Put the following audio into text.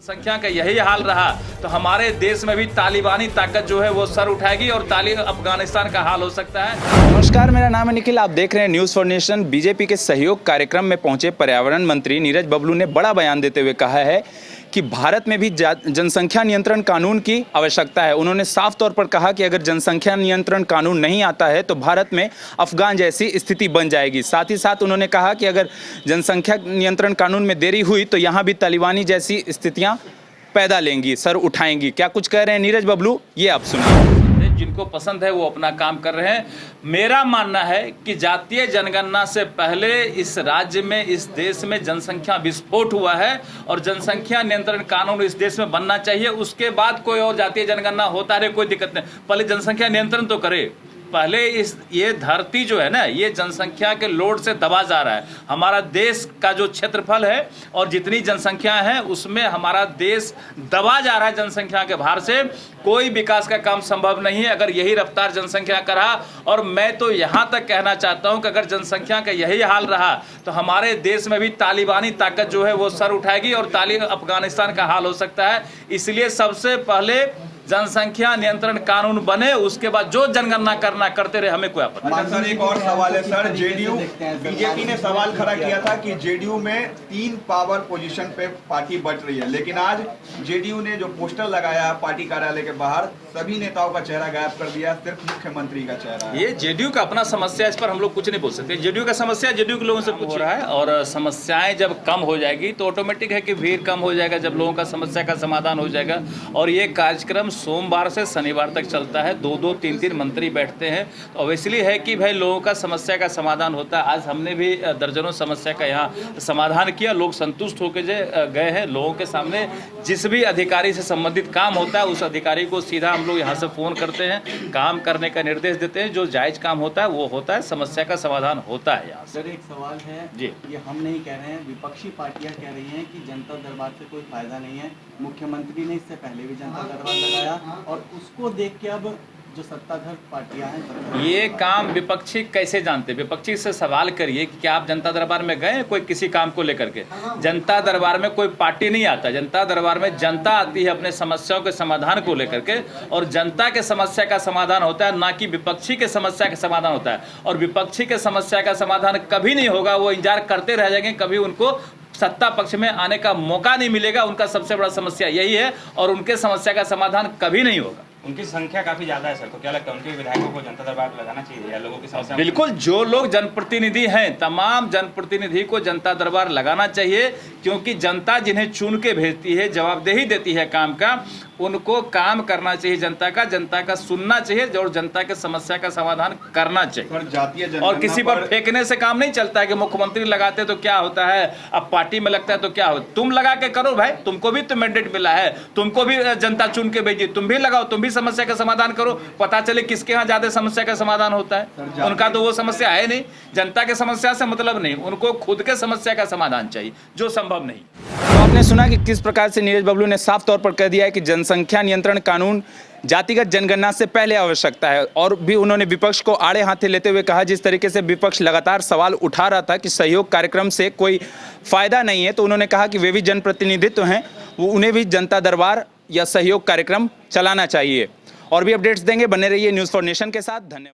संख्या का यही हाल रहा तो हमारे देश में भी तालिबानी ताकत जो है वो सर उठाएगी और अफगानिस्तान का हाल हो सकता है। नमस्कार, मेरा नाम है निखिल। आप देख रहे हैं न्यूज़ फॉर नेशन। बीजेपी के सहयोग कार्यक्रम में पहुंचे पर्यावरण मंत्री नीरज बबलू ने बड़ा बयान देते हुए कहा है कि भारत में भी जनसंख्या नियंत्रण कानून की आवश्यकता है। उन्होंने साफ तौर पर कहा कि अगर जनसंख्या नियंत्रण कानून नहीं आता है तो भारत में अफगान जैसी स्थिति बन जाएगी। साथ ही साथ उन्होंने कहा कि अगर जनसंख्या नियंत्रण कानून में देरी हुई तो यहाँ भी तालिबानी जैसी स्थितियाँ पैदा लेंगी, सर उठाएंगी। क्या कुछ कह रहे हैं नीरज बबलू, ये आप सुनिए। जिनको पसंद है वो अपना काम कर रहे हैं। मेरा मानना है कि जातीय जनगणना से पहले इस राज्य में, इस देश में जनसंख्या विस्फोट हुआ है और जनसंख्या नियंत्रण कानून इस देश में बनना चाहिए। उसके बाद कोई और जातीय जनगणना होता रहे, कोई दिक्कत नहीं। पहले जनसंख्या नियंत्रण तो करे। पहले ये धरती जो है ना, ये जनसंख्या के लोड से दबा जा रहा है। हमारा देश का जो क्षेत्रफल है और जितनी जनसंख्या है उसमें हमारा देश दबा जा रहा है जनसंख्या के भार से। कोई विकास का काम संभव नहीं है अगर यही रफ्तार जनसंख्या का रहा। और मैं तो यहाँ तक कहना चाहता हूँ कि अगर जनसंख्या का यही हाल रहा तो हमारे देश में भी तालिबानी ताकत जो है वो सर उठाएगी और अफगानिस्तान का हाल हो सकता है। इसलिए सबसे पहले जनसंख्या नियंत्रण कानून बने, उसके बाद जो जनगणना करना करते रहे, हमें कोई आपत्ति नहीं। सर, एक और सवाल है सर। बीजेपी ने सवाल खड़ा किया था कि जेडीयू में 3 पावर पोजीशन पे पार्टी बट रही है, लेकिन आज जेडीयू ने जो पोस्टर लगाया पार्टी कार्यालय के बाहर, सभी नेताओं का चेहरा गायब कर दिया, सिर्फ मुख्यमंत्री का चेहरा है। ये जेडीयू का अपना समस्या, इस पर हम लोग कुछ नहीं बोल सकते। जेडीयू का समस्या जेडीयू के लोगों से पूछ रहा है और समस्याएं जब कम हो जाएगी तो ऑटोमेटिक है कि भीड़ कम हो जाएगा, जब लोगों का समस्या का समाधान हो जाएगा। और ये कार्यक्रम सोमवार से शनिवार तक चलता है, 2-2, 3-3 मंत्री बैठते हैं। तो ऑब्वियसली है कि भाई लोगों का समस्या का समाधान होता है। आज हमने भी दर्जनों समस्या का यहाँ समाधान किया, लोग संतुष्ट होकर गए हैं। लोगों के सामने जिस भी अधिकारी से संबंधित काम होता है उस अधिकारी को सीधा हम लोग यहाँ से फ़ोन करते हैं, काम करने का निर्देश देते हैं। जो जायज़ काम होता है वो होता है, समस्या का समाधान होता है। यहाँ सर एक सवाल है जी, ये हम नहीं कह रहे हैं, विपक्षी पार्टियां कह रही हैं कि जनता दरबार से कोई फायदा नहीं है। मुख्यमंत्री ने इससे पहले भी जनता दरबार लगाया और उसको देख के अब जो सत्ताधार पार्टियां हैं, ये काम विपक्षी कैसे जानते? विपक्षी से सवाल करिए कि क्या आप जनता दरबार में गए कोई किसी काम को लेकर के? जनता दरबार में कोई पार्टी नहीं आता। जनता दरबार में जनता आती है अपने समस्याओं के समाधान को लेकर के, और जनता के समस्या का समाधान होता है, ना कि विपक्षी के समस्या का समाधान होता है। और विपक्षी के समस्या का समाधान कभी नहीं होगा, वो इंतजार करते रह जाएंगे, कभी उनको सत्ता पक्ष में आने का मौका नहीं मिलेगा। उनका सबसे बड़ा समस्या यही है और उनके समस्या का समाधान कभी नहीं होगा। उनकी संख्या काफी ज्यादा है सर, तो क्या लगता है उनके विधायकों को जनता दरबार पर लगाना चाहिए या लोगों की समस्या? बिल्कुल, जो लोग जनप्रतिनिधि हैं तमाम जनप्रतिनिधि को जनता दरबार लगाना चाहिए, क्योंकि जनता जिन्हें चुन के भेजती है, जवाबदेही देती है काम का, उनको काम करना चाहिए जनता का सुनना चाहिए और जनता के समस्या का समाधान करना चाहिए। और किसी पर फेंकने से काम नहीं चलता है कि मुख्यमंत्री लगाते तो क्या होता है, अब पार्टी में लगता है तो क्या होता। तुम लगा के करो भाई, तुमको भी तो मैंडेट मिला है, तुमको भी जनता चुन के भेजी, तुम भी लगाओ, तुम भी समस्या का समाधान करो। पता चले किसके यहाँ ज्यादा समस्या का समाधान होता है। उनका तो वो समस्या है नहीं, जनता के समस्या से मतलब नहीं, उनको खुद के समस्या का समाधान चाहिए, जो संभव नहीं। तो आपने सुना कि किस प्रकार से नीरज बबलू ने साफ तौर पर कह दिया है कि जनसंख्या नियंत्रण कानून जातिगत जनगणना से पहले आवश्यकता है। और भी उन्होंने विपक्ष को आड़े हाथे लेते हुए कहा, जिस तरीके से विपक्ष लगातार सवाल उठा रहा था कि सहयोग कार्यक्रम से कोई फायदा नहीं है, तो उन्होंने कहा कि वे भी जनप्रतिनिधित्व हैं, वो उन्हें भी जनता दरबार या सहयोग कार्यक्रम चलाना चाहिए। और भी अपडेट्स देंगे, बने रहिए न्यूज़ फॉर नेशन के साथ। धन्यवाद।